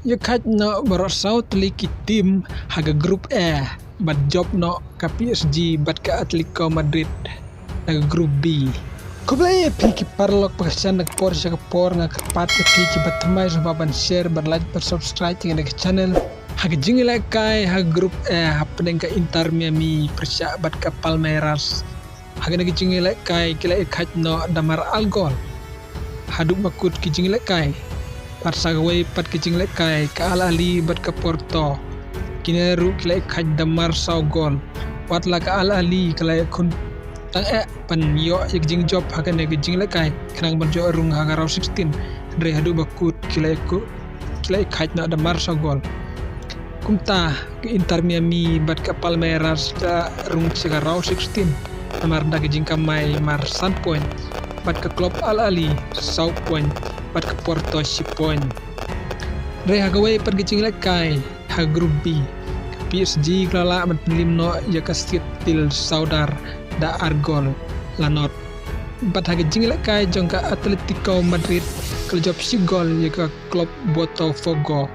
Yakat no barasau teliki tim haga grup E bat job no ka PSG bat ka Atletico Madrid naga grup B. Kublai piki parlok pagkasan nagpor siya kapor nga kapat ka piki bat tamay sa baban share bat like bat subscribe nga nag channel haga jingila kay haga grup E hapneng ka Inter Miami persya bat ka Palmeiras haga nag jingila kay kila ikat no damar algol haduk makut ki jingila kay Parsagaway pat kicing lekay ka Al-Ahli bat ka Porto kineru kilay kaj damar saw gol watla ka Al-Ahli kalay kun tang pan yo jing job hakan jing lekay kanang banjo rung haga raw 16 re hadu bakut kilay kaj na damar saw gol kumta ke Inter Miami bat ka Palmeiras da rung siga raw 16 namar da jing kamay mar san point bat ka klub Al-Ahli saw point bat ke Porto si point. Re hagaway pat gicing lekay ha grup B. PSG klala mat limno ya ka til saudar da argol lanot. Bat hagajing lekay jong ka Atletico Madrid keljob si gol ya ka klub Botafogo.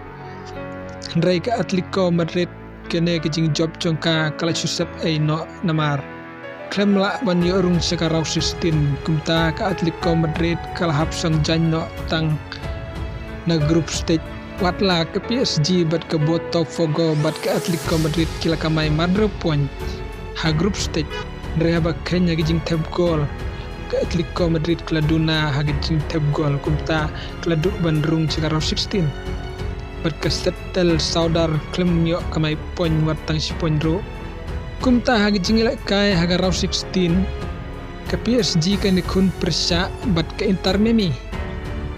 Re ka Atletico Madrid kene gicing job jong ka kala susep no namar. Kremla ban yorung sekarang 16 kumta ka Atletico Madrid kalahap sang janyo tang na group stage watla ke PSG bat ke Botafogo bat ke Atletico Madrid kila kamay madro point ha group stage rehaba kenya gijing tab gol ke Atletico Madrid kladuna ha gijing tab gol kumta kladu bandrung sekarang 16 bat ke setel saudar klem yo kamay point watang si point ro kumta hagi jingila kay haga raw 16 ke PSG kan kun persya bat ke Inter Miami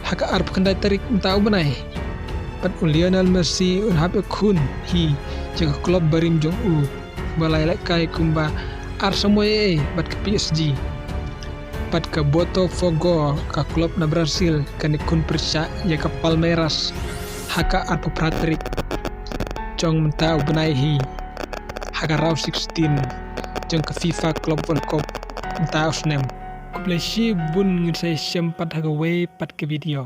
haga arp kanday tarik mta ubanay bat Lionel Messi un hape kun hi jaga klub barim jong balay kay kumba arsamoy bat ke PSG bat ke Botafogo ka klub na Brazil kan kun persya jaga Palmeiras haga arp pratrik jong mta ubanay hi haga raw 16 jong ka FIFA Club World Cup entah usnem kublai shi bun ngisay sempat haga way pat ke video